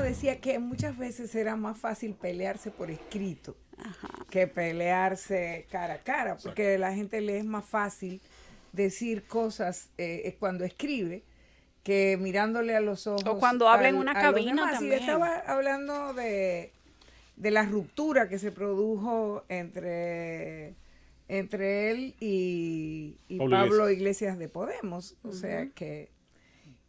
decía que muchas veces era más fácil pelearse por escrito Ajá. que pelearse cara a cara, porque a la gente le es más fácil decir cosas cuando escribe que mirándole a los O ojos cuando habla en una a los cabina demás. Y también. estaba hablando de la ruptura que se produjo entre él y Pablo Iglesias de Podemos. O sea que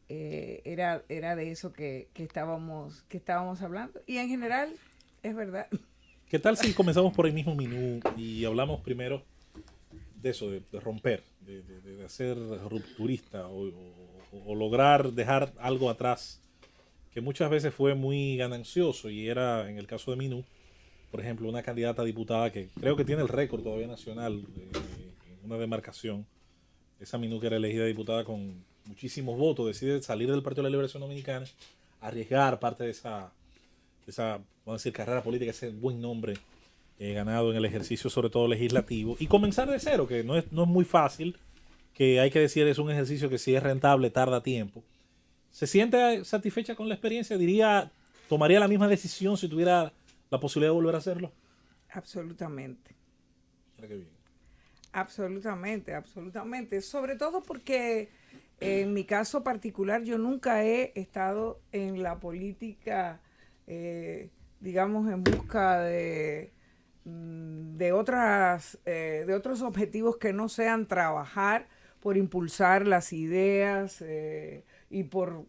era de eso que estábamos hablando. Y en general, es verdad. ¿Qué tal si comenzamos por el mismo menú y hablamos primero de eso, de romper, de ser rupturista o lograr dejar algo atrás que muchas veces fue muy ganancioso y era, en el caso de Minú, por ejemplo, una candidata a diputada que creo que tiene el récord todavía nacional en una demarcación. Esa Minú, que era elegida diputada con muchísimos votos, decide salir del Partido de la Liberación Dominicana, arriesgar parte de esa vamos a decir, carrera política, ese buen nombre ganado en el ejercicio, sobre todo legislativo, y comenzar de cero, que no es muy fácil, que hay que decir, es un ejercicio que si es rentable tarda tiempo. ¿Se siente satisfecha con la experiencia? Diría, ¿tomaría la misma decisión si tuviera la posibilidad de volver a hacerlo? Absolutamente. Mira qué bien. Absolutamente. Sobre todo porque en mi caso particular yo nunca he estado en la política, digamos, en busca de otros objetivos que no sean trabajar por impulsar las ideas y por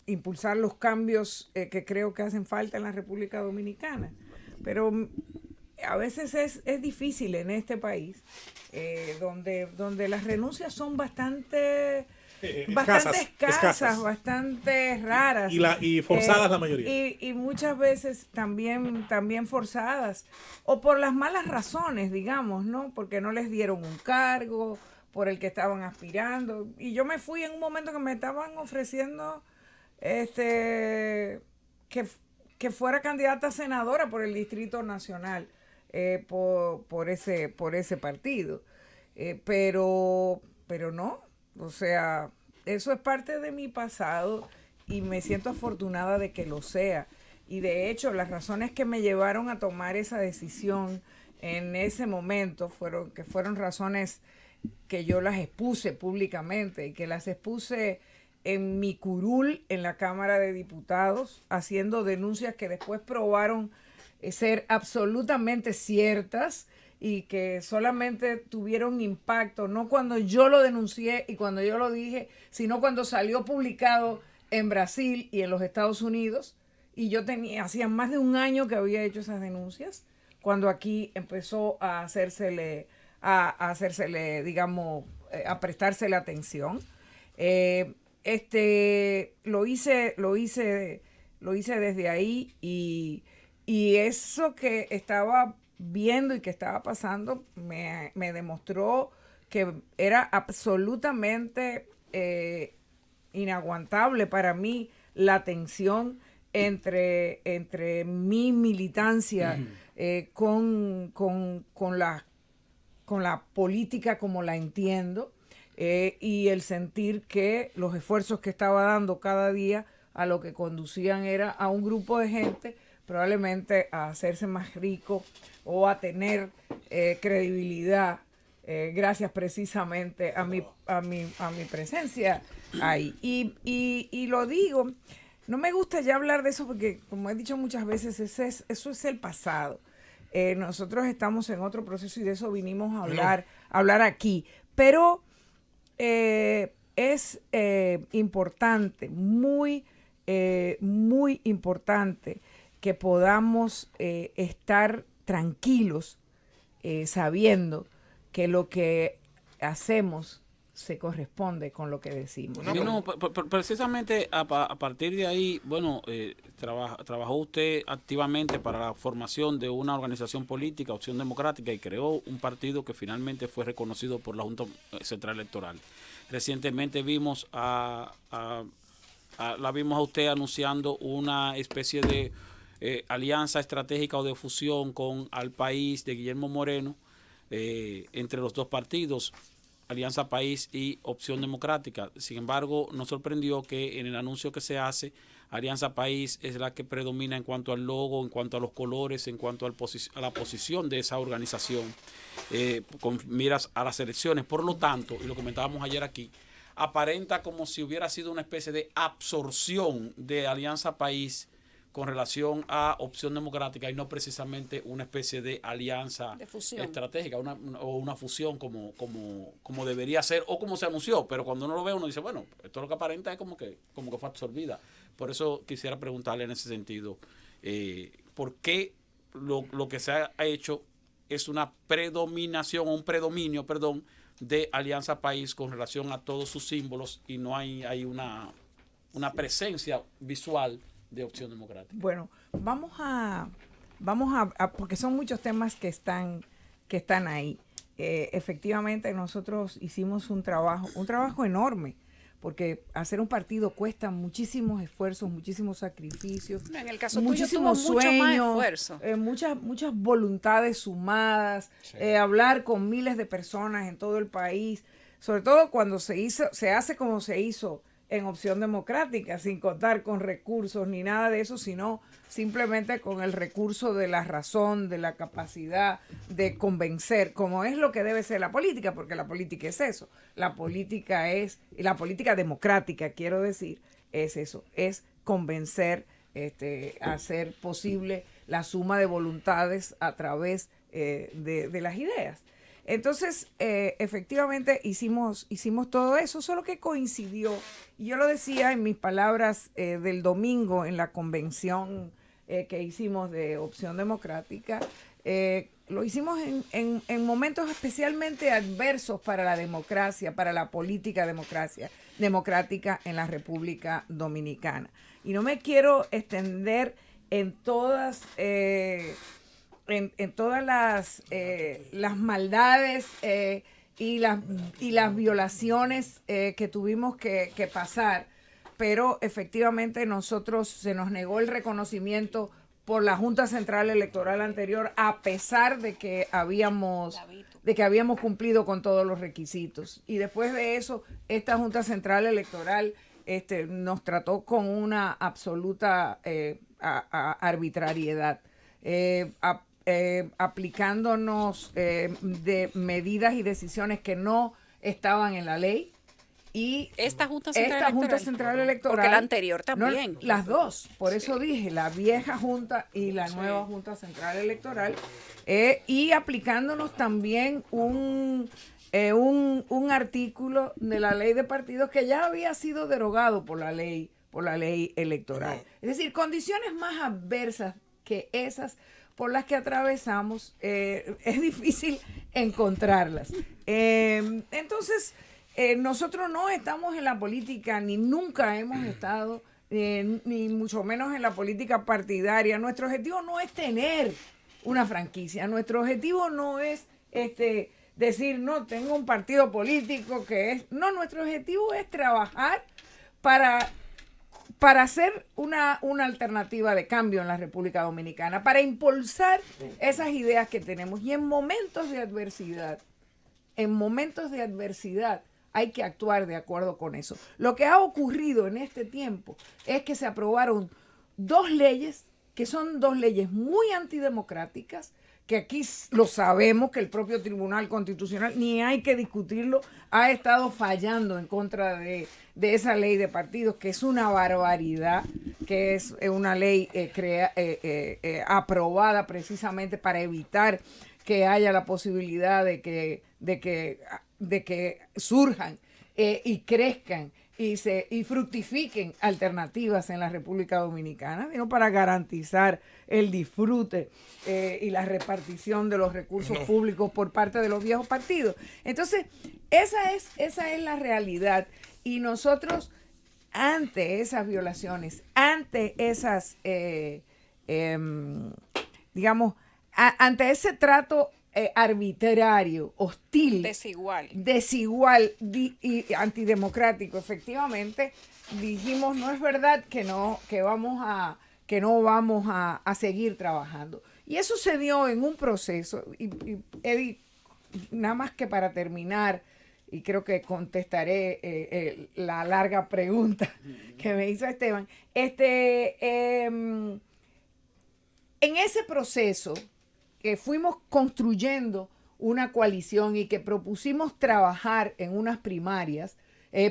impulsar los cambios que creo que hacen falta en la República Dominicana. Pero a veces es difícil en este país, donde las renuncias son bastante escasas, bastante raras. Y forzadas la mayoría. Y muchas veces también forzadas. O por las malas razones, digamos, ¿no? Porque no les dieron un cargo por el que estaban aspirando. Y yo me fui en un momento que me estaban ofreciendo que fuera candidata a senadora por el Distrito Nacional, por ese partido. Pero no, o sea, eso es parte de mi pasado y me siento afortunada de que lo sea. Y de hecho, las razones que me llevaron a tomar esa decisión en ese momento fueron razones que yo las expuse públicamente y que las expuse en mi curul en la Cámara de Diputados, haciendo denuncias que después probaron ser absolutamente ciertas y que solamente tuvieron impacto, no cuando yo lo denuncié y cuando yo lo dije, sino cuando salió publicado en Brasil y en los Estados Unidos. Y yo hacía más de un año que había hecho esas denuncias, cuando aquí empezó a hacérsele, digamos, a prestársele atención. Lo hice desde ahí y eso que estaba viendo y que estaba pasando me demostró que era absolutamente inaguantable para mí la tensión entre mi militancia con la política como la entiendo, y el sentir que los esfuerzos que estaba dando cada día a lo que conducían era a un grupo de gente probablemente a hacerse más rico o a tener credibilidad gracias precisamente a mi presencia ahí. Y lo digo, no me gusta ya hablar de eso porque, como he dicho muchas veces, eso es el pasado. Nosotros estamos en otro proceso y de eso vinimos a hablar aquí. Pero es importante, muy importante que podamos estar tranquilos sabiendo que lo que hacemos se corresponde con lo que decimos. No, precisamente a partir de ahí, bueno, trabajó usted activamente para la formación de una organización política, Opción Democrática, y creó un partido que finalmente fue reconocido por la Junta Central Electoral. Recientemente la vimos a usted anunciando una especie de alianza estratégica o de fusión con Al País de Guillermo Moreno, entre los dos partidos. Alianza País y Opción Democrática. Sin embargo, nos sorprendió que en el anuncio que se hace, Alianza País es la que predomina en cuanto al logo, en cuanto a los colores, en cuanto a la posición de esa organización, con miras a las elecciones. Por lo tanto, y lo comentábamos ayer aquí, aparenta como si hubiera sido una especie de absorción de Alianza País con relación a Opción Democrática y no precisamente una especie de alianza estratégica o una fusión como debería ser o como se anunció, pero cuando uno lo ve uno dice, bueno, esto lo que aparenta es como que fue absorbida. Por eso quisiera preguntarle en ese sentido, ¿por qué lo que se ha hecho es una predominación o un predominio, perdón, de Alianza País con relación a todos sus símbolos y no hay una presencia visual de Opción Democrática? Bueno, vamos a porque son muchos temas que están ahí. Efectivamente, nosotros hicimos un trabajo enorme, porque hacer un partido cuesta muchísimos esfuerzos, muchísimos sacrificios, en el caso muchísimos tuyo tuvo mucho más sueños, esfuerzo. muchas voluntades sumadas, Sí. hablar con miles de personas en todo el país, sobre todo cuando se hace como se hizo en Opción Democrática, sin contar con recursos ni nada de eso, sino simplemente con el recurso de la razón, de la capacidad de convencer, como es lo que debe ser la política, porque la política es eso. La política democrática, quiero decir, es eso, es convencer, hacer posible la suma de voluntades a través de las ideas. Entonces, efectivamente hicimos todo eso, solo que coincidió, y yo lo decía en mis palabras del domingo en la convención que hicimos de Opción Democrática, lo hicimos en momentos especialmente adversos para la democracia, para la política democrática en la República Dominicana. Y no me quiero extender en todas... En todas las maldades y las violaciones que tuvimos que pasar, pero efectivamente se nos negó el reconocimiento por la Junta Central Electoral anterior, a pesar de que habíamos cumplido con todos los requisitos. Y después de eso, esta Junta Central Electoral nos trató con una absoluta arbitrariedad. Aplicándonos de medidas y decisiones que no estaban en la ley. Y Esta Junta Central Electoral, porque la anterior también. No, las dos, por eso dije, la vieja Junta y la nueva Junta Central Electoral, y aplicándonos también un artículo de la ley de partidos que ya había sido derogado por la ley electoral. Es decir, condiciones más adversas que esas por las que atravesamos, es difícil encontrarlas. Entonces, nosotros no estamos en la política, ni nunca hemos estado, ni mucho menos en la política partidaria. Nuestro objetivo no es tener una franquicia, nuestro objetivo no es decir, no, tengo un partido político que es... No, nuestro objetivo es trabajar para hacer una alternativa de cambio en la República Dominicana, para impulsar esas ideas que tenemos. Y en momentos de adversidad hay que actuar de acuerdo con eso. Lo que ha ocurrido en este tiempo es que se aprobaron dos leyes, que son dos leyes muy antidemocráticas, que aquí lo sabemos, que el propio Tribunal Constitucional, ni hay que discutirlo, ha estado fallando en contra de esa ley de partidos, que es una barbaridad, que es una ley aprobada precisamente para evitar que haya la posibilidad de que surjan y crezcan y fructifiquen alternativas en la República Dominicana, sino para garantizar el disfrute y la repartición de los recursos públicos por parte de los viejos partidos. Entonces, esa es la realidad. Y nosotros, ante esas violaciones, ante esas, ante ese trato arbitrario, hostil, desigual y antidemocrático, efectivamente, dijimos, no es verdad que no vamos a seguir trabajando. Y eso se dio en un proceso, y Eddie, nada más que para terminar, y creo que contestaré la larga pregunta que me hizo Esteban. En ese proceso que fuimos construyendo una coalición y que propusimos trabajar en unas primarias,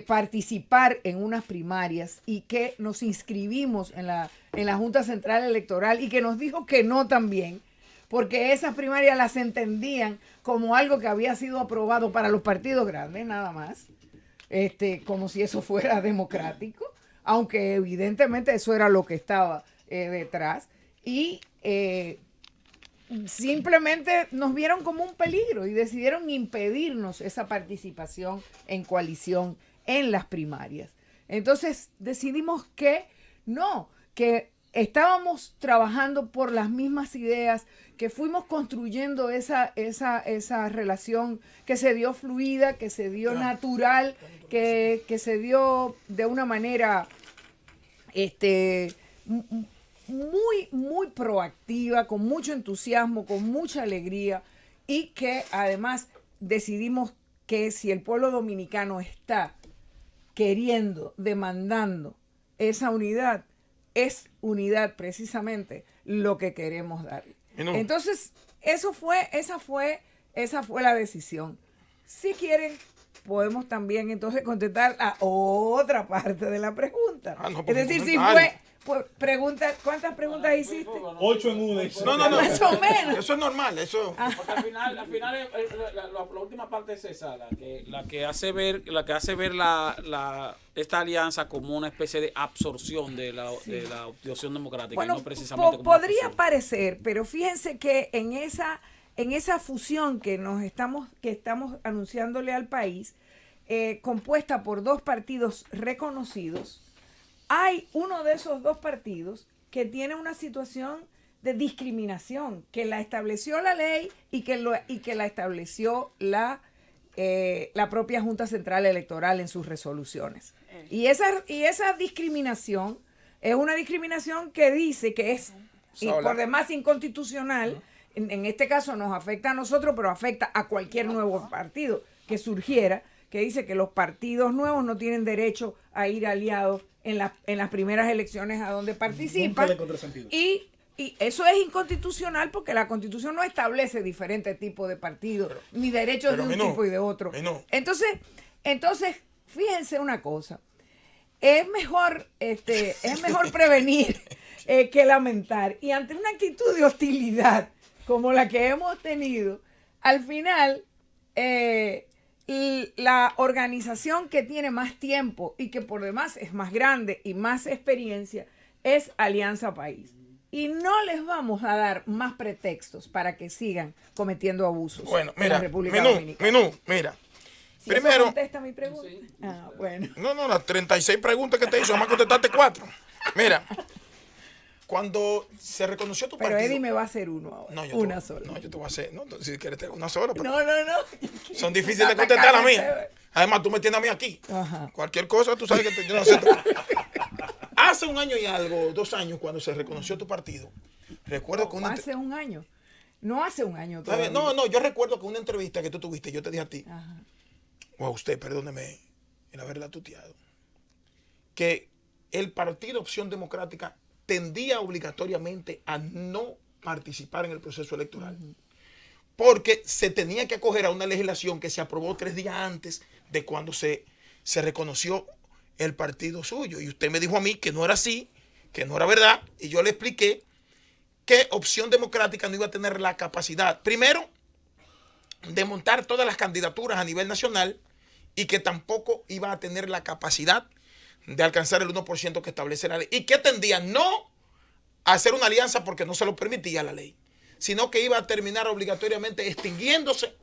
participar en unas primarias y que nos inscribimos en la Junta Central Electoral y que nos dijo que no también, porque esas primarias las entendían como algo que había sido aprobado para los partidos grandes, nada más, como si eso fuera democrático, aunque evidentemente eso era lo que estaba detrás, y simplemente nos vieron como un peligro y decidieron impedirnos esa participación en coalición en las primarias. Entonces decidimos que no, que estábamos trabajando por las mismas ideas, que fuimos construyendo esa relación que se dio fluida, que se dio natural, que se dio de una manera muy, muy proactiva, con mucho entusiasmo, con mucha alegría, y que además decidimos que si el pueblo dominicano está queriendo, demandando esa unidad, es unidad precisamente lo que queremos darle. Entonces, esa fue la decisión. Si quieren, podemos también entonces contestar a otra parte de la pregunta. Es decir, si fue... Pregunta, ¿cuántas preguntas hiciste? 8 en una. No. Más o menos. Eso es normal, eso. Porque al final la última parte es esa, la que hace ver esta alianza como una especie de absorción de la opción democrática, bueno, y no precisamente como podría parecer, pero fíjense que en esa fusión que estamos anunciándole al país, compuesta por dos partidos reconocidos, hay uno de esos dos partidos que tiene una situación de discriminación, que la estableció la ley y que la estableció la propia Junta Central Electoral en sus resoluciones. Y esa discriminación es una discriminación que dice que es y por demás inconstitucional. En este caso nos afecta a nosotros, pero afecta a cualquier nuevo partido que surgiera, que dice que los partidos nuevos no tienen derecho a ir aliados en las primeras elecciones a donde participan. Y eso es inconstitucional porque la Constitución no establece diferentes tipos de partidos, ni derechos de un tipo y de otro. Entonces, fíjense una cosa. Es mejor prevenir que lamentar. Y ante una actitud de hostilidad como la que hemos tenido, al final la organización que tiene más tiempo y que por demás es más grande y más experiencia es Alianza País. Y no les vamos a dar más pretextos para que sigan cometiendo abusos en la República Dominicana. Mira. ¿Sí Primero, contesta mi pregunta? Sí. Ah, bueno. No, las 36 preguntas que te hizo, además contestaste 4. Mira, cuando se reconoció tu partido... Pero Eddie me va a hacer uno ahora, una sola. No, yo te voy a hacer, no, si quieres una sola. Pero no. Son difíciles de contestar las mías. Además, tú me tienes a mí aquí. Ajá. Cualquier cosa, tú sabes que yo no sé. Hace un año y algo, 2 años, cuando se reconoció tu partido, recuerdo que hace un año. No hace un año todavía. No, yo recuerdo que una entrevista que tú tuviste, yo te dije a ti, o a usted, perdóneme, el haberla tuteado, que el partido Opción Democrática tendía obligatoriamente a no participar en el proceso electoral, porque se tenía que acoger a una legislación que se aprobó 3 días antes de cuando se reconoció el partido suyo. Y usted me dijo a mí que no era así, que no era verdad, y yo le expliqué que Opción Democrática no iba a tener la capacidad, primero, de montar todas las candidaturas a nivel nacional, y que tampoco iba a tener la capacidad de alcanzar el 1% que establece la ley, y que tendía no a hacer una alianza porque no se lo permitía la ley, sino que iba a terminar obligatoriamente extinguiéndose.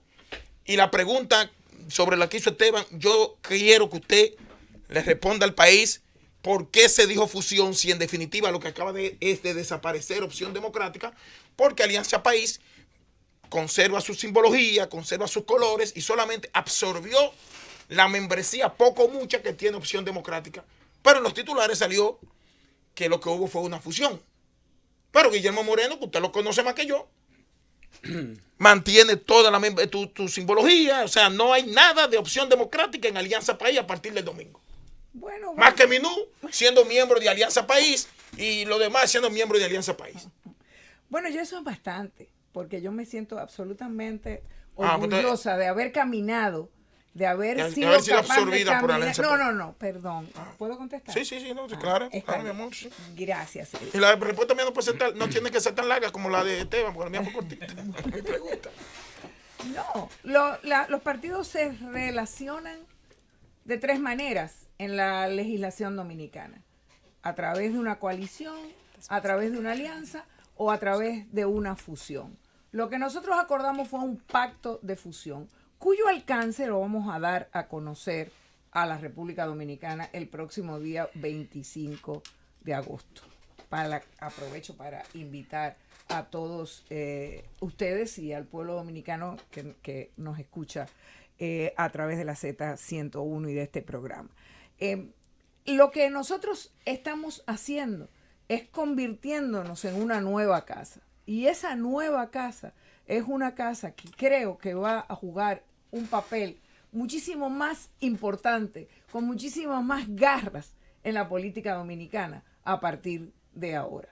Y la pregunta sobre la que hizo Esteban, yo quiero que usted le responda al país por qué se dijo fusión si en definitiva lo que acaba es de desaparecer Opción Democrática, porque Alianza País conserva su simbología, conserva sus colores y solamente absorbió la membresía poco o mucha que tiene Opción Democrática. Pero en los titulares salió que lo que hubo fue una fusión. Pero Guillermo Moreno, que usted lo conoce más que yo, mantiene toda tu simbología. O sea, no hay nada de Opción Democrática en Alianza País a partir del domingo. Bueno, Más que Minú siendo miembro de Alianza País y los demás siendo miembros de Alianza País. Bueno, ya eso es bastante, porque yo me siento absolutamente pues, orgullosa de haber caminado, de haber sido capaz absorbida de por caminar. Alianza No, perdón. ¿Puedo contestar? Sí, no, claro, está mi bien. amor. Sí. Gracias. Y la respuesta mía no tiene que ser tan larga como la de Esteban, porque la mía fue cortita. Mi pregunta. No, los partidos se relacionan de tres maneras en la legislación dominicana. A través de una coalición, a través de una alianza o a través de una fusión. Lo que nosotros acordamos fue un pacto de fusión, cuyo alcance lo vamos a dar a conocer a la República Dominicana el próximo día 25 de agosto. Aprovecho para invitar a todos ustedes y al pueblo dominicano que nos escucha a través de la Z101 y de este programa. Lo que nosotros estamos haciendo es convirtiéndonos en una nueva casa. Y esa nueva casa es una casa que creo que va a jugar un papel muchísimo más importante, con muchísimas más garras en la política dominicana a partir de ahora.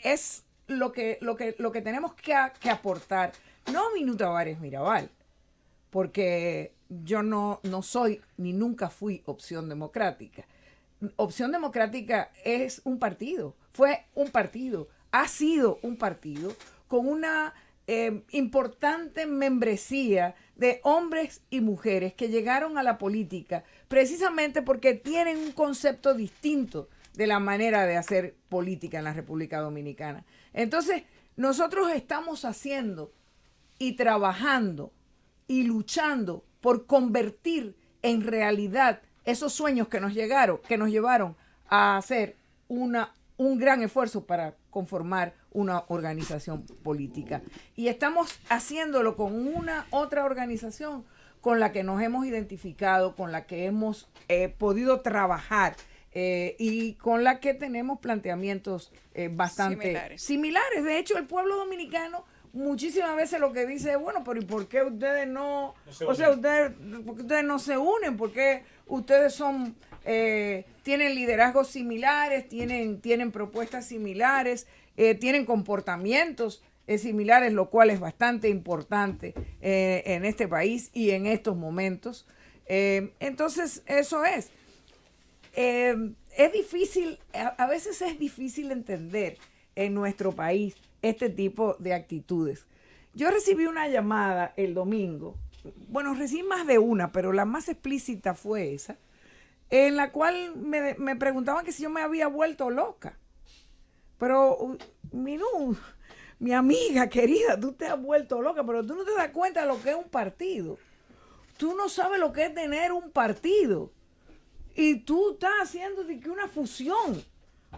Es lo que tenemos que aportar, no Minú Tavares Mirabal, porque yo no soy ni nunca fui Opción Democrática. Opción Democrática es un partido, fue un partido, ha sido un partido con una importante membresía de hombres y mujeres que llegaron a la política precisamente porque tienen un concepto distinto de la manera de hacer política en la República Dominicana. Entonces, nosotros estamos haciendo y trabajando y luchando por convertir en realidad esos sueños que nos llevaron a hacer un gran esfuerzo para conformar una organización política. Y estamos haciéndolo con una otra organización con la que nos hemos identificado, con la que hemos podido trabajar y con la que tenemos planteamientos bastante similares. De hecho, el pueblo dominicano muchísimas veces lo que dice es, bueno, pero ¿y por qué ustedes no ustedes no se unen? ¿Por qué ustedes son tienen liderazgos similares, tienen propuestas similares, tienen comportamientos similares, lo cual es bastante importante en este país y en estos momentos? Entonces, eso es. Es difícil, a veces es difícil entender en nuestro país este tipo de actitudes. Yo recibí una llamada el domingo, bueno, recibí más de una, pero la más explícita fue esa, en la cual me preguntaban que si yo me había vuelto loca. Pero, Minú, mi amiga querida, tú te has vuelto loca, pero tú no te das cuenta de lo que es un partido. Tú no sabes lo que es tener un partido. Y tú estás haciendo de que una fusión,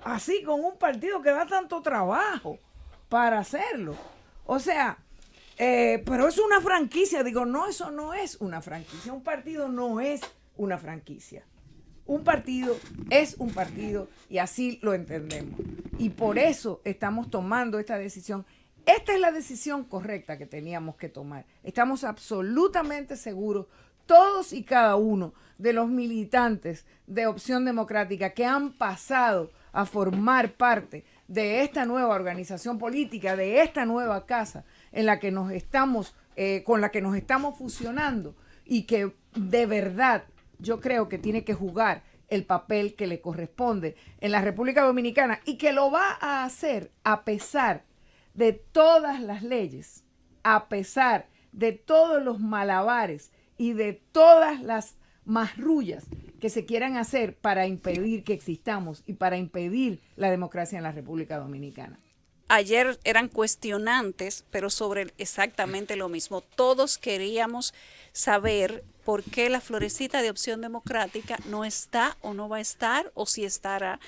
así con un partido que da tanto trabajo para hacerlo. O sea, pero es una franquicia. Digo, no, eso no es una franquicia. Un partido no es una franquicia. Un partido es un partido y así lo entendemos. Y por eso estamos tomando esta decisión. Esta es la decisión correcta que teníamos que tomar. Estamos absolutamente seguros, todos y cada uno de los militantes de Opción Democrática que han pasado a formar parte de esta nueva organización política, de esta nueva casa en la que nos estamos, con la que nos estamos fusionando y que de verdad yo creo que tiene que jugar el papel que le corresponde en la República Dominicana y que lo va a hacer a pesar de todas las leyes, a pesar de todos los malabares y de todas las marrullas que se quieran hacer para impedir que existamos y para impedir la democracia en la República Dominicana. Ayer eran cuestionantes, pero sobre exactamente lo mismo. Todos queríamos saber por qué la florecita de Opción Democrática no está o no va a estar, o si estará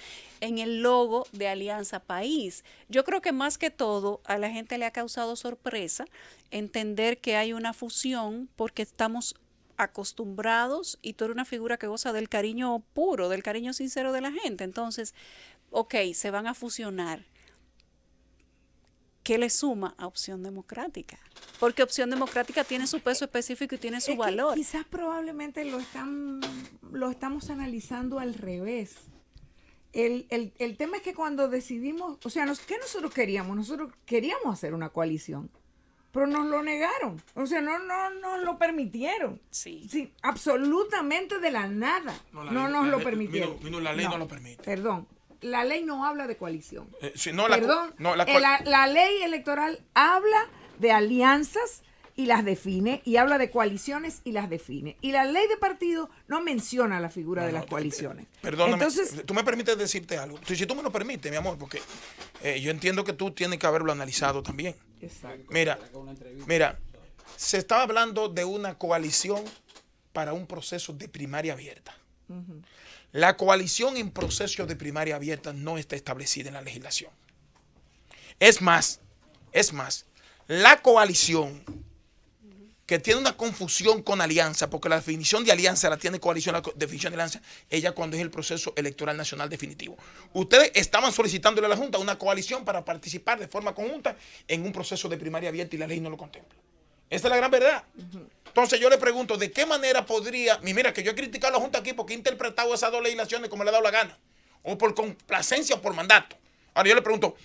en el logo de Alianza País. Yo creo que más que todo a la gente le ha causado sorpresa entender que hay una fusión, porque estamos acostumbrados y tú eres una figura que goza del cariño puro, del cariño sincero de la gente. Entonces, ok, se van a fusionar. ¿qué le suma a Opción Democrática? Porque Opción Democrática tiene su peso específico y tiene su valor. Quizás probablemente lo estamos analizando al revés. El tema es que cuando decidimos, o sea, ¿qué nosotros queríamos? Nosotros queríamos hacer una coalición, pero nos lo negaron, o sea, no nos lo permitieron. Sí, absolutamente de la nada. No nos lo permitieron. La ley no lo permite. Perdón, la ley no habla de coalición. Perdón, la ley electoral habla de alianzas y las define, y habla de coaliciones y las define. Y la ley de partido no menciona la figura de las coaliciones. Perdóname, entonces, tú me permites decirte algo. Si tú me lo permites, mi amor, porque yo entiendo que tú tienes que haberlo analizado también. Exacto. Mira, se estaba hablando de una coalición para un proceso de primaria abierta. Uh-huh. La coalición en proceso de primaria abierta no está establecida en la legislación. Es más, la coalición que tiene una confusión con alianza, porque la definición de alianza la tiene coalición, la definición de alianza, ella cuando es el proceso electoral nacional definitivo. Ustedes estaban solicitándole a la Junta una coalición para participar de forma conjunta en un proceso de primaria abierta y la ley no lo contempla. Esa es la gran verdad. Entonces yo le pregunto, ¿de qué manera podría, mira que yo he criticado a la Junta aquí porque he interpretado esas dos legislaciones como le ha dado la gana, o por complacencia o por mandato? Ahora yo le pregunto,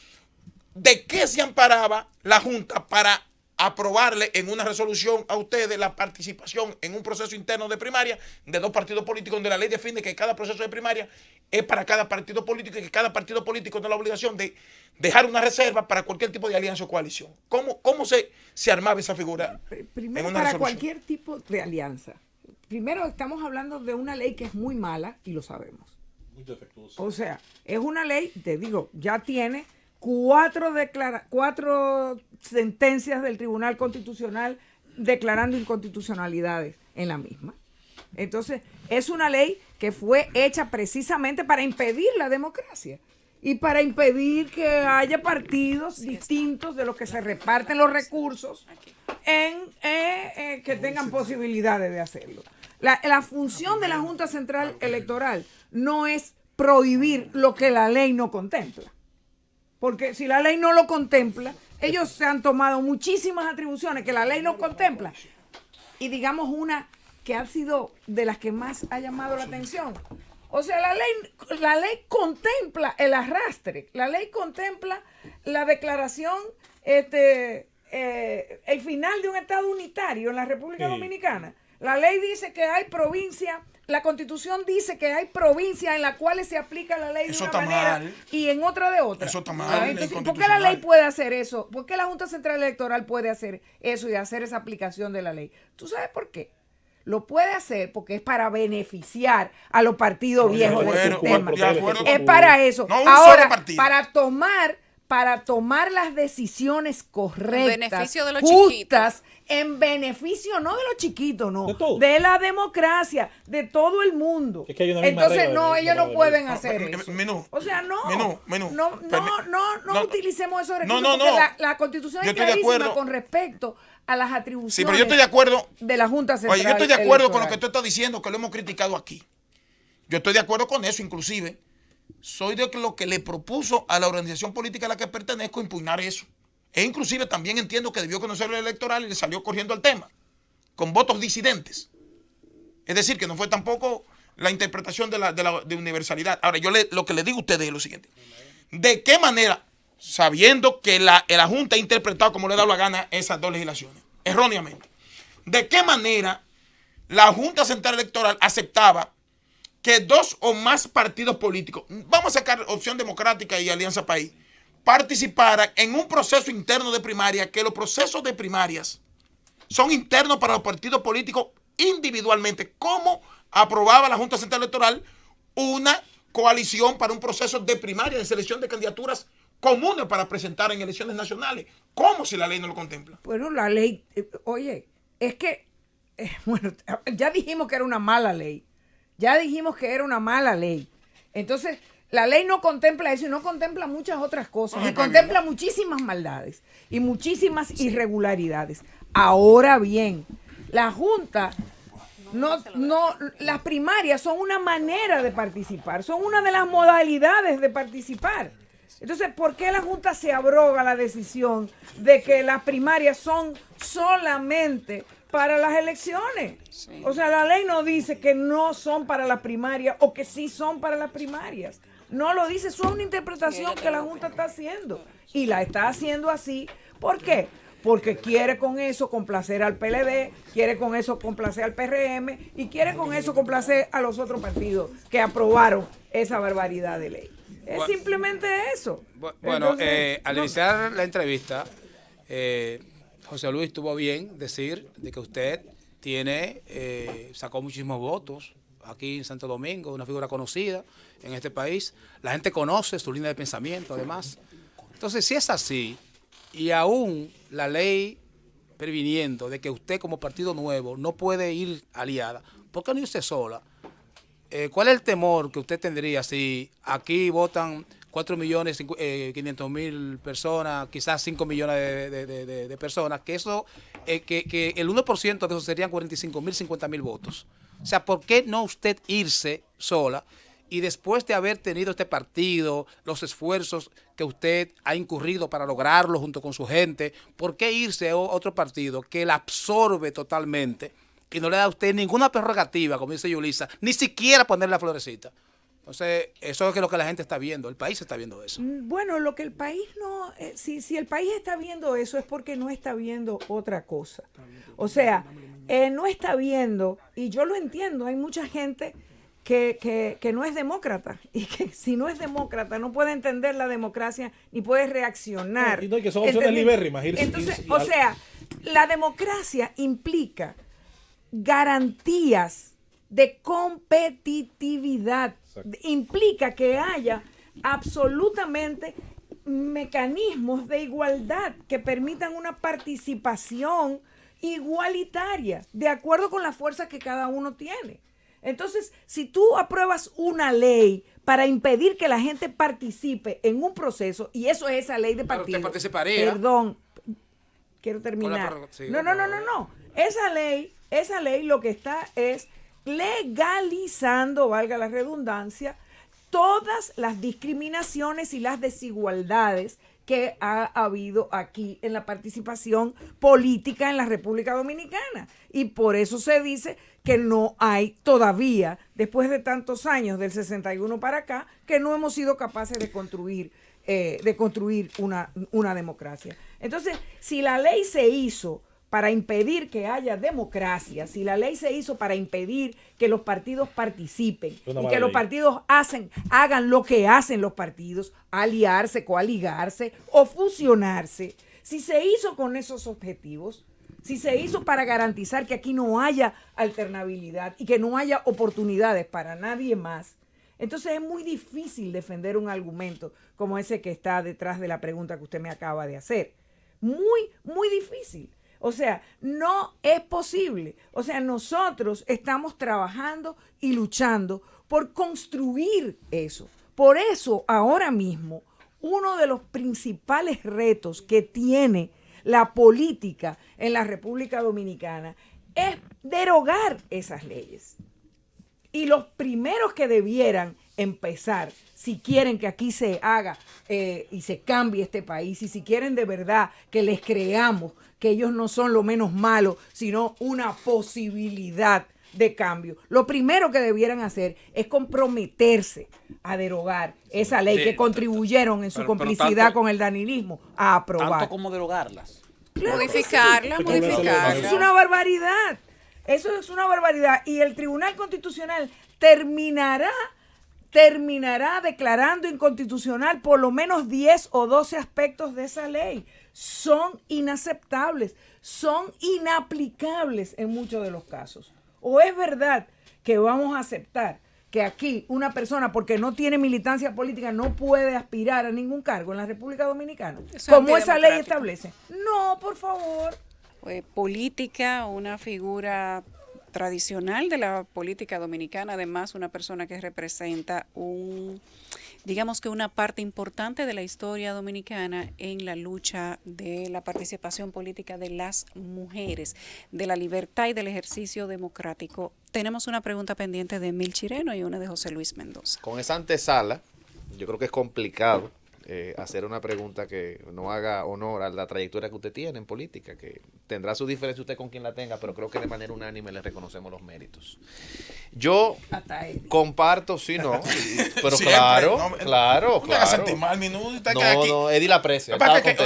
¿de qué se amparaba la Junta para aprobarle en una resolución a ustedes la participación en un proceso interno de primaria de dos partidos políticos, donde la ley define que cada proceso de primaria es para cada partido político y que cada partido político tiene la obligación de dejar una reserva para cualquier tipo de alianza o coalición? ¿Cómo se armaba esa figura? Primero, para cualquier tipo de alianza. Primero, estamos hablando de una ley que es muy mala y lo sabemos. Muy defectuosa. O sea, es una ley, te digo, ya tiene cuatro sentencias del Tribunal Constitucional declarando inconstitucionalidades en la misma. Entonces, es una ley que fue hecha precisamente para impedir la democracia y para impedir que haya partidos distintos de los que se reparten los recursos que tengan posibilidades de hacerlo. La función de la Junta Central Electoral no es prohibir lo que la ley no contempla. Porque si la ley no lo contempla, ellos se han tomado muchísimas atribuciones que la ley no contempla. Y digamos una que ha sido de las que más ha llamado la atención. O sea, la ley contempla el arrastre, la ley contempla la declaración, el final de un Estado unitario en la República Dominicana. La ley dice que hay provincia. La Constitución dice que hay provincias en las cuales se aplica la ley de una manera y en otra de otra. Eso está mal. Entonces, ¿por qué la ley puede hacer eso? ¿Por qué la Junta Central Electoral puede hacer eso y hacer esa aplicación de la ley? ¿Tú sabes por qué? Lo puede hacer porque es para beneficiar a los partidos viejos del sistema. Es para eso. Ahora, para tomar las decisiones correctas, justas, en beneficio no de los chiquitos, no, de la democracia, de todo el mundo. Es que hay una entonces, no, ellos no pueden hacer eso. O sea, no utilicemos esos recursos porque la Constitución es clarísima con respecto a las atribuciones. Sí, pero yo estoy de acuerdo de la Junta Central. Oye, yo estoy de acuerdo con lo que tú estás diciendo, que lo hemos criticado aquí. Yo estoy de acuerdo con eso, inclusive soy de lo que le propuso a la organización política a la que pertenezco impugnar eso. E inclusive también entiendo que debió conocer el electoral y le salió corriendo al tema, con votos disidentes. Es decir, que no fue tampoco la interpretación de universalidad. Ahora, yo lo que le digo a ustedes es lo siguiente. ¿De qué manera, sabiendo que la Junta ha interpretado como le ha dado la gana esas dos legislaciones, erróneamente, de qué manera la Junta Central Electoral aceptaba que dos o más partidos políticos, vamos a sacar Opción Democrática y Alianza País, participaran en un proceso interno de primaria, que los procesos de primarias son internos para los partidos políticos individualmente? ¿Cómo aprobaba la Junta Central Electoral una coalición para un proceso de primaria de selección de candidaturas comunes para presentar en elecciones nacionales? ¿Cómo si la ley no lo contempla? Bueno, la ley, oye, es que, bueno, ya dijimos que era una mala ley. Entonces, la ley no contempla eso y no contempla muchas otras cosas. Y contempla muchísimas maldades y muchísimas irregularidades. Ahora bien, la Junta, las primarias son una manera de participar, son una de las modalidades de participar. Entonces, ¿por qué la Junta se abroga la decisión de que las primarias son solamente para las elecciones? Sí. O sea, la ley no dice que no son para las primarias o que sí son para las primarias. No lo dice, eso es una interpretación que la Junta está haciendo. Y la está haciendo así. ¿Por qué? Porque quiere con eso complacer al PLD, quiere con eso complacer al PRM y quiere con eso complacer a los otros partidos que aprobaron esa barbaridad de ley. Es simplemente eso. Bueno, Entonces, al iniciar la entrevista, José Luis tuvo bien decir de que usted sacó muchísimos votos aquí en Santo Domingo, una figura conocida en este país. La gente conoce su línea de pensamiento, además. Entonces, si es así, y aún la ley previniendo de que usted como partido nuevo no puede ir aliada, ¿por qué no irse sola? ¿Cuál es el temor que usted tendría si aquí votan 4.500.000 personas, quizás 5 millones de personas, que eso, que el 1% de eso serían 45.000, 50.000 votos? O sea, ¿por qué no usted irse sola? Y después de haber tenido este partido, los esfuerzos que usted ha incurrido para lograrlo junto con su gente, ¿por qué irse a otro partido que la absorbe totalmente y no le da a usted ninguna prerrogativa, como dice Yulisa, ni siquiera ponerle la florecita? Entonces, eso es lo que la gente está viendo, el país está viendo eso. Bueno, lo que el país no, si el país está viendo eso es porque no está viendo otra cosa. O sea, no está viendo, y yo lo entiendo, hay mucha gente que no es demócrata, y que si no es demócrata no puede entender la democracia ni puede reaccionar. No, y que son opciones libérrimas. Entonces, o sea, la democracia implica garantías de competitividad. Exacto. Implica que haya absolutamente mecanismos de igualdad que permitan una participación igualitaria, de acuerdo con la fuerza que cada uno tiene. Entonces, si tú apruebas una ley para impedir que la gente participe en un proceso, y eso es esa ley de partido. Pero usted participaría. Perdón, quiero terminar. No. Esa ley lo que está es legalizando, valga la redundancia, todas las discriminaciones y las desigualdades que ha habido aquí en la participación política en la República Dominicana. Y por eso se dice que no hay todavía, después de tantos años, del 61 para acá, que no hemos sido capaces de construir una democracia. Entonces, si la ley se hizo para impedir que haya democracia, si la ley se hizo para impedir que los partidos participen y que los partidos hagan lo que hacen los partidos, aliarse, coaligarse o fusionarse, si se hizo con esos objetivos, si se hizo para garantizar que aquí no haya alternabilidad y que no haya oportunidades para nadie más, entonces es muy difícil defender un argumento como ese que está detrás de la pregunta que usted me acaba de hacer. Muy, muy difícil. O sea, no es posible. O sea, nosotros estamos trabajando y luchando por construir eso. Por eso, ahora mismo, uno de los principales retos que tiene la política en la República Dominicana es derogar esas leyes. Y los primeros que debieran empezar, si quieren que aquí se haga y se cambie este país, y si quieren de verdad que les creamos que ellos no son lo menos malo, sino una posibilidad de cambio, lo primero que debieran hacer es comprometerse a derogar esa ley que contribuyeron en su complicidad con el danilismo a aprobar. Tanto como derogarlas. Claro, Modificarla. Eso es una barbaridad. Eso es una barbaridad. Y el Tribunal Constitucional terminará declarando inconstitucional por lo menos 10 o 12 aspectos de esa ley. Son inaceptables, son inaplicables en muchos de los casos. ¿O es verdad que vamos a aceptar que aquí una persona, porque no tiene militancia política, no puede aspirar a ningún cargo en la República Dominicana? Como esa ley establece. No, por favor. Política, una figura tradicional de la política dominicana, además una persona que representa digamos que una parte importante de la historia dominicana en la lucha de la participación política de las mujeres, de la libertad y del ejercicio democrático. Tenemos una pregunta pendiente de Emil Chireno y una de José Luis Mendoza. Con esa antesala, yo creo que es complicado hacer una pregunta que no haga honor a la trayectoria que usted tiene en política, que tendrá su diferencia usted con quien la tenga, pero creo que de manera unánime le reconocemos los méritos. Yo comparto, sí, no, pero Siempre, claro, no, claro, no me hagas claro. sentir mal, Minú. No, Eddie la aprecia.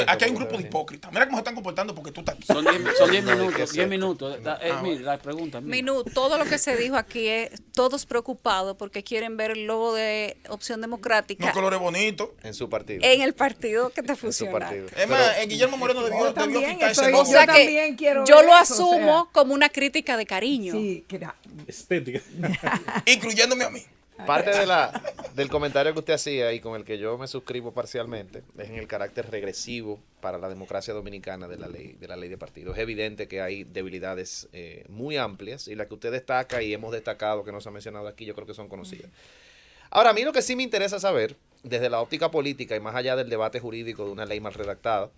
Aquí hay un grupo de hipócritas. Mira cómo se están comportando porque tú estás aquí. Son 10 minutos, 10 minutos. Mira, la pregunta. Minú, todo lo que se dijo aquí es todos preocupados porque quieren ver el logo de Opción Democrática Los colores bonitos. En su partido. en el partido que te En su fusiona. partido. Es más, Guillermo Moreno debió también quitarse estoy- el O logo. sea Yo que también quiero yo ver lo eso, o asumo sea. como una crítica de cariño. Sí, Estética. Incluyéndome a mí. Parte del comentario que usted hacía y con el que yo me suscribo parcialmente es en el carácter regresivo para la democracia dominicana de la ley de partidos. Es evidente que hay debilidades muy amplias y las que usted destaca y hemos destacado que no se ha mencionado aquí yo creo que son conocidas. Ahora, a mí lo que sí me interesa saber, desde la óptica política y más allá del debate jurídico de una ley mal redactada,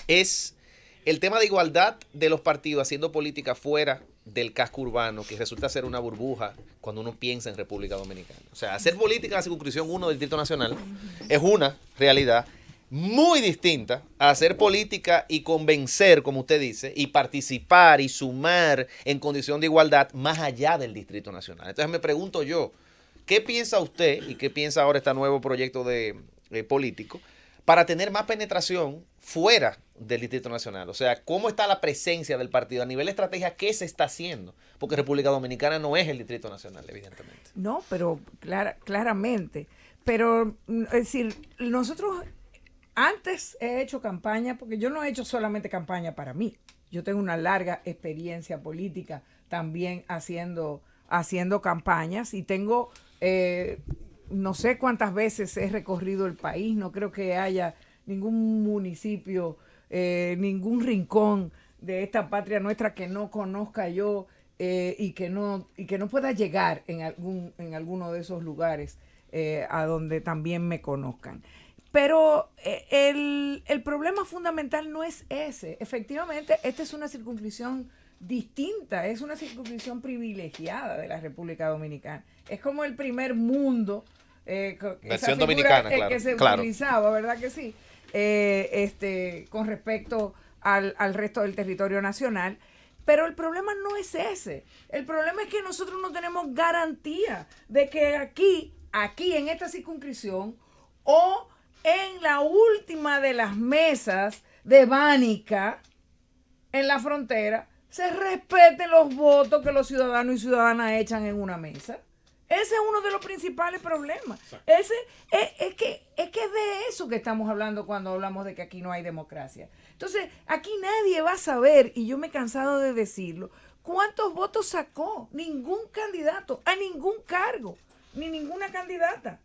es el tema de igualdad de los partidos haciendo política fuera del casco urbano, que resulta ser una burbuja cuando uno piensa en República Dominicana. O sea, hacer política en la circunscripción 1 del Distrito Nacional es una realidad muy distinta a hacer política y convencer, como usted dice, y participar y sumar en condición de igualdad más allá del Distrito Nacional. Entonces me pregunto yo, ¿qué piensa usted y qué piensa ahora este nuevo proyecto de político para tener más penetración fuera del Distrito Nacional? O sea, ¿cómo está la presencia del partido? A nivel de estrategia, ¿qué se está haciendo? Porque República Dominicana no es el Distrito Nacional, evidentemente. No, pero claramente. Pero, es decir, nosotros antes he hecho campaña, porque yo no he hecho solamente campaña para mí. Yo tengo una larga experiencia política también haciendo campañas y tengo, no sé cuántas veces he recorrido el país, no creo que haya ningún municipio, ningún rincón de esta patria nuestra que no conozca yo y que no pueda llegar en alguno de esos lugares a donde también me conozcan. Pero el problema fundamental no es ese. Efectivamente, esta es una circunscripción distinta, es una circunscripción privilegiada de la República Dominicana. Es como el primer mundo, Versión dominicana, claro. que se Claro. utilizaba, ¿verdad que sí? Con respecto al resto del territorio nacional. Pero el problema no es ese. El problema es que nosotros no tenemos garantía de que aquí en esta circunscripción o en la última de las mesas de Bánica, en la frontera, se respeten los votos que los ciudadanos y ciudadanas echan en una mesa. Ese es uno de los principales problemas. Es que es de eso que estamos hablando cuando hablamos de que aquí no hay democracia. Entonces, aquí nadie va a saber, y yo me he cansado de decirlo, cuántos votos sacó ningún candidato a ningún cargo, ni ninguna candidata.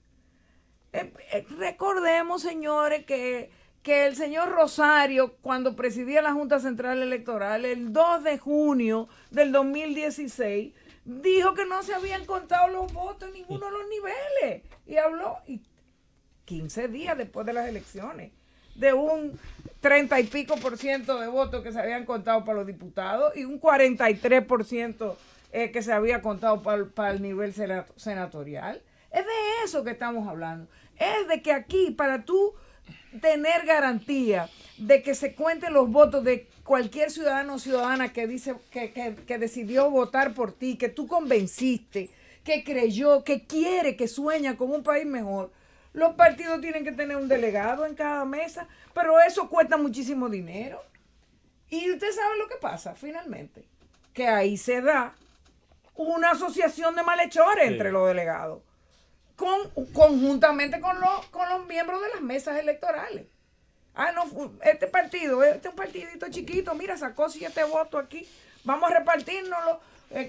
Recordemos, señores, que el señor Rosario, cuando presidía la Junta Central Electoral, el 2 de junio del 2016, dijo que no se habían contado los votos en ninguno de los niveles. Y habló 15 días después de las elecciones de un 30 y pico % de votos que se habían contado para los diputados y un 43% que se había contado para el nivel senatorial. Es de eso que estamos hablando. Es de que aquí, para tú tener garantía de que se cuenten los votos de cualquier ciudadano o ciudadana que dice que decidió votar por ti, que tú convenciste, que creyó, que quiere, que sueña con un país mejor, los partidos tienen que tener un delegado en cada mesa, pero eso cuesta muchísimo dinero. Y usted sabe lo que pasa finalmente, que ahí se da una asociación de malhechores entre los delegados, conjuntamente con los miembros de las mesas electorales. Este partido, este es un partidito chiquito, mira, sacó 7 votos aquí, vamos a repartirnoslo.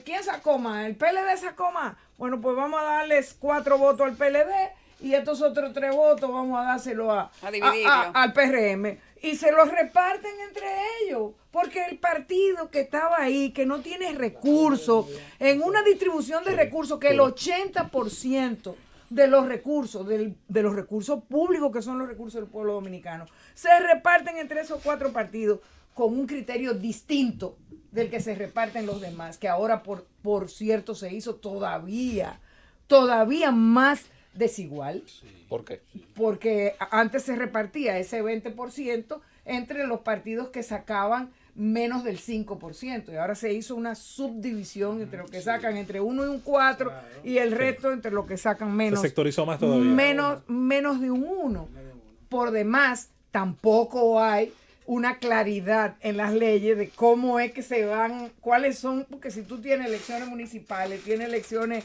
¿Quién sacó más? ¿El PLD sacó más? Bueno, pues vamos a darles 4 votos al PLD y estos otros 3 votos vamos a dárselo al PRM. Y se los reparten entre ellos, porque el partido que estaba ahí, que no tiene recursos, en una distribución de recursos que el 80% de los recursos, de los recursos públicos que son los recursos del pueblo dominicano, se reparten entre esos 4 partidos con un criterio distinto del que se reparten los demás, que ahora por cierto se hizo todavía más desigual. ¿Por qué? Porque antes se repartía ese 20% entre los partidos que sacaban menos del 5%, y ahora se hizo una subdivisión entre los que sacan entre 1 y un 4 y el resto entre los que sacan menos. Se sectorizó más todavía. Menos de un 1. Por demás, tampoco hay una claridad en las leyes de cómo es que se van, cuáles son, porque si tú tienes elecciones municipales, tienes elecciones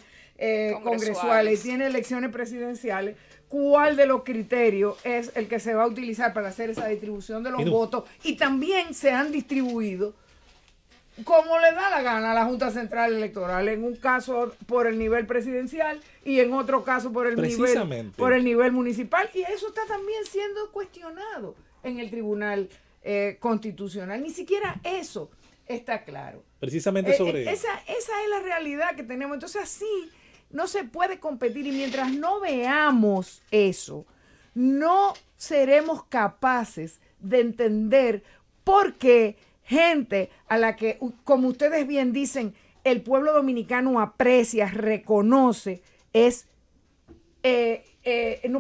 congresuales, tienes elecciones presidenciales, ¿cuál de los criterios es el que se va a utilizar para hacer esa distribución de los votos? Y también se han distribuido como le da la gana a la Junta Central Electoral, en un caso por el nivel presidencial y en otro caso por el nivel municipal, y eso está también siendo cuestionado en el Tribunal Constitucional. Ni siquiera eso está claro. Precisamente sobre esa es la realidad que tenemos. Entonces así no se puede competir, y mientras no veamos eso, no seremos capaces de entender por qué gente a la que, como ustedes bien dicen, el pueblo dominicano aprecia, reconoce, no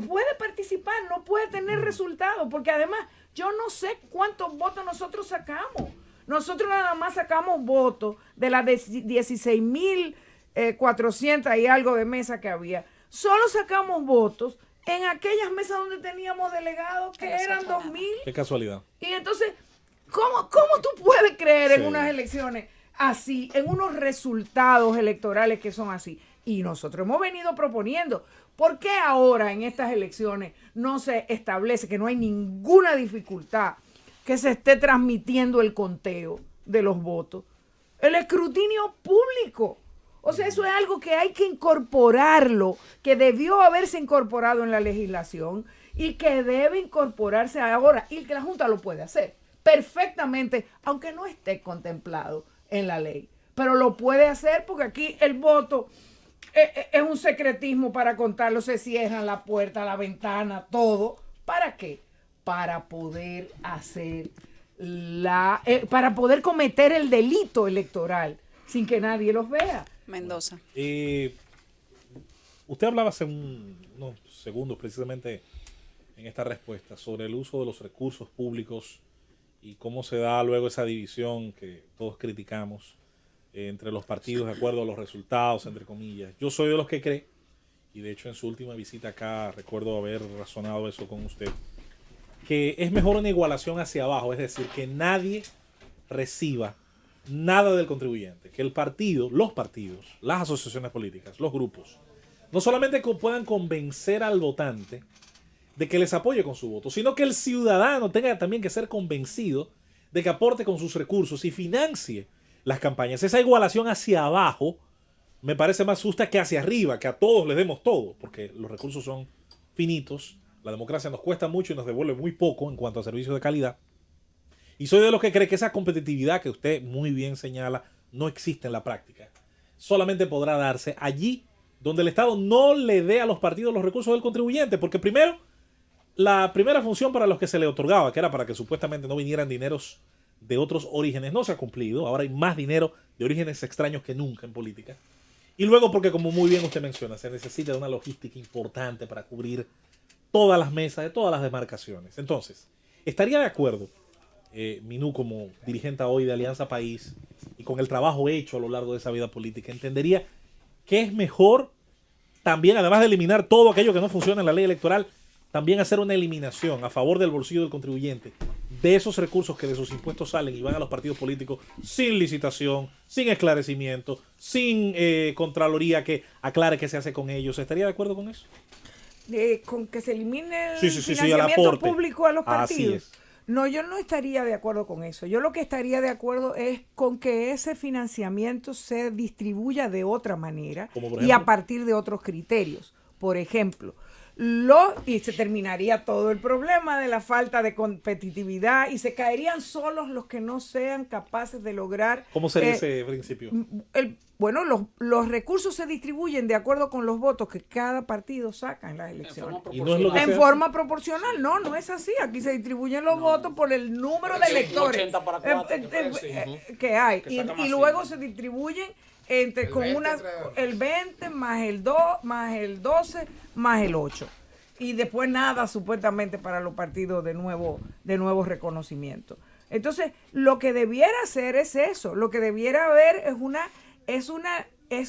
puede participar, no puede tener resultados, porque además yo no sé cuántos votos nosotros sacamos. Nosotros nada más sacamos votos de las 16.400 y algo de mesas que había. Solo sacamos votos en aquellas mesas donde teníamos delegados que eran 2.000. Qué casualidad. Y entonces, ¿cómo tú puedes creer en unas elecciones así, en unos resultados electorales que son así? Y nosotros hemos venido proponiendo, ¿por qué ahora en estas elecciones no se establece que no hay ninguna dificultad que se esté transmitiendo el conteo de los votos? El escrutinio público. O sea, eso es algo que hay que incorporarlo, que debió haberse incorporado en la legislación y que debe incorporarse ahora, y que la Junta lo puede hacer perfectamente, aunque no esté contemplado en la ley. Pero lo puede hacer porque aquí el voto es un secretismo para contarlo, se cierran la puerta, la ventana, todo. ¿Para qué? Para poder hacer para poder cometer el delito electoral sin que nadie los vea. Mendoza. Usted hablaba hace unos segundos precisamente en esta respuesta sobre el uso de los recursos públicos y cómo se da luego esa división que todos criticamos entre los partidos de acuerdo a los resultados, entre comillas. Yo soy de los que cree, y de hecho en su última visita acá recuerdo haber razonado eso con usted, que es mejor una igualación hacia abajo, es decir, que nadie reciba nada del contribuyente, que el partido, los partidos, las asociaciones políticas, los grupos, no solamente puedan convencer al votante de que les apoye con su voto, sino que el ciudadano tenga también que ser convencido de que aporte con sus recursos y financie las campañas. Esa igualación hacia abajo me parece más justa que hacia arriba, que a todos les demos todo, porque los recursos son finitos, la democracia nos cuesta mucho y nos devuelve muy poco en cuanto a servicios de calidad. Y soy de los que cree que esa competitividad que usted muy bien señala no existe en la práctica. Solamente podrá darse allí donde el Estado no le dé a los partidos los recursos del contribuyente, porque primero, la primera función para los que se le otorgaba, que era para que supuestamente no vinieran dineros de otros orígenes, no se ha cumplido. Ahora hay más dinero de orígenes extraños que nunca en política. Y luego porque, como muy bien usted menciona, se necesita de una logística importante para cubrir todas las mesas de todas las demarcaciones. Entonces, estaría de acuerdo, Minú, como dirigente hoy de Alianza País, y con el trabajo hecho a lo largo de esa vida política, entendería que es mejor también, además de eliminar todo aquello que no funciona en la ley electoral, también hacer una eliminación a favor del bolsillo del contribuyente de esos recursos que de sus impuestos salen y van a los partidos políticos sin licitación, sin esclarecimiento, sin contraloría que aclare qué se hace con ellos. ¿Estaría de acuerdo con eso? Con que se elimine el al financiamiento aporte público a los partidos. Así es. No, yo no estaría de acuerdo con eso. Yo lo que estaría de acuerdo es con que ese financiamiento se distribuya de otra manera y a partir de otros criterios. Por ejemplo, y se terminaría todo el problema de la falta de competitividad y se caerían solos los que no sean capaces de lograr. ¿Cómo sería ese principio? Bueno, los recursos se distribuyen de acuerdo con los votos que cada partido saca en las elecciones. En forma proporcional. No es así. Aquí se distribuyen los votos por el número de electores que hay. Y luego se distribuyen el 20 más el 2 más el 12 más el 8. Y después nada supuestamente para los partidos de nuevo reconocimiento. Entonces, lo que debiera hacer es eso. Lo que debiera haber es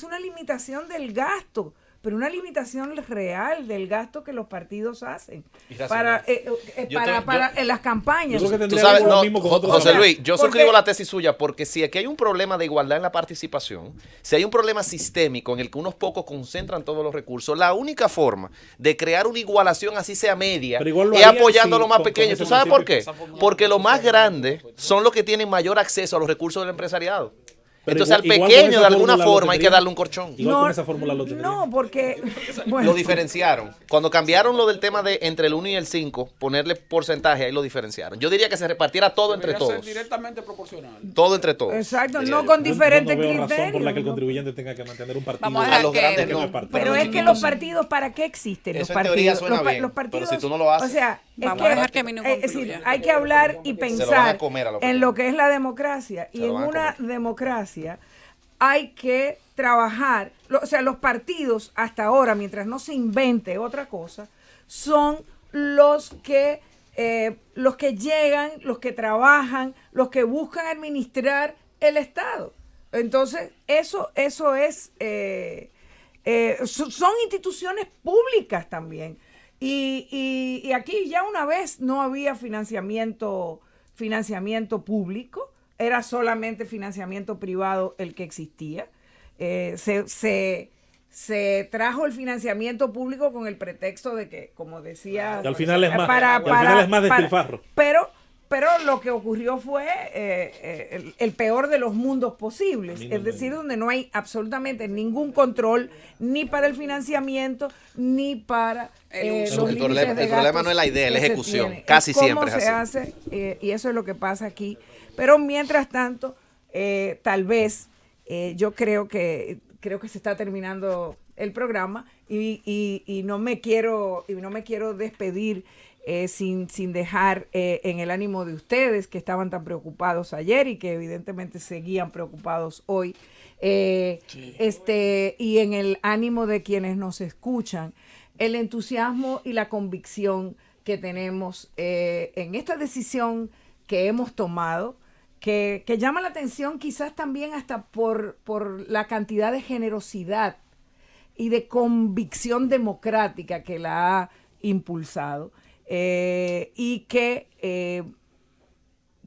una limitación del gasto, pero una limitación real del gasto que los partidos hacen para en las campañas. Yo creo que Tú tendría sabes, que ser lo no, mismo con otros José partidos. Luis, yo Porque- suscribo la tesis suya porque si aquí hay un problema de igualdad en la participación, si hay un problema sistémico en el que unos pocos concentran todos los recursos, la única forma de crear una igualación así sea media Pero igual lo es harían apoyando a si los más con pequeños. ese ¿Tú sabes por qué? principio. Porque los más grandes son los que tienen mayor acceso a los recursos del empresariado. Pero Entonces igual al con pequeño esa de alguna fórmula lo forma hay que tendrían. darle un corchón. Igual con esa fórmula lo tendrían. No, porque bueno, Lo diferenciaron. Cuando cambiaron lo del tema de entre el 1 y el 5, ponerle porcentaje, ahí lo diferenciaron. Yo diría que se repartiera todo entre Debería ser todos. directamente proporcional. Todo entre todos. exacto, diría no yo. con Yo diferentes no veo razón criterios. por la que el ¿no? contribuyente tenga que mantener un partido. Vamos a A dejar los que- grandes que no. no es partido. Pero los es que chiquitos los sí. partidos, ¿para qué existen los Eso en teoría partidos? suena Los bien, pero si tú no lo o haces- sea, es Vamos que, a dejar que Minu es decir, concluya. hay que hablar y Se lo van a pensar comer a los en pequeños. lo que es la democracia. Se Y lo en van a una comer. democracia hay que trabajar, o sea, los partidos hasta ahora, mientras no se invente otra cosa, son los que llegan, los que trabajan, los que buscan administrar el Estado. Entonces, eso es, son instituciones públicas también. Y aquí ya una vez no había financiamiento público, era solamente financiamiento privado el que existía. Se trajo el financiamiento público con el pretexto de que, como decía... Y al final es más, para- y al final es más para- despilfarro. Pero lo que ocurrió fue el peor de los mundos posibles, Ni no es decir, me- donde no hay absolutamente ningún control ni para el financiamiento ni para El los El límites problema- de el problema gastos no es la idea, es la que se ejecución. tienen. Casi Es cómo siempre es se así. hace, y eso es lo que pasa aquí. Pero mientras tanto, tal vez yo creo que se está terminando el programa y no me quiero despedir sin dejar en el ánimo de ustedes que estaban tan preocupados ayer y que evidentemente seguían preocupados hoy, y en el ánimo de quienes nos escuchan, el entusiasmo y la convicción que tenemos en esta decisión que hemos tomado, que llama la atención quizás también hasta por la cantidad de generosidad y de convicción democrática que la ha impulsado, y que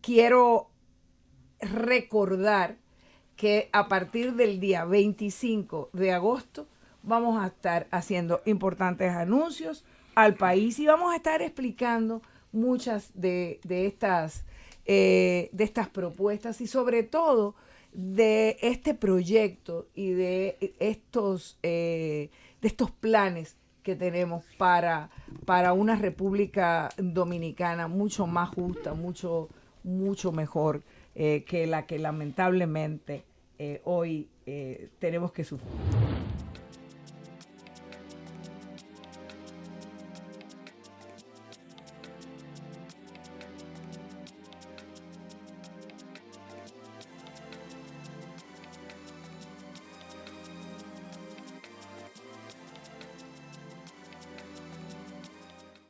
quiero recordar que a partir del día 25 de agosto vamos a estar haciendo importantes anuncios al país y vamos a estar explicando muchas de estas propuestas y sobre todo de este proyecto y de estos planes que tenemos para una República Dominicana mucho más justa, mucho mejor que la que lamentablemente hoy tenemos que sufrir.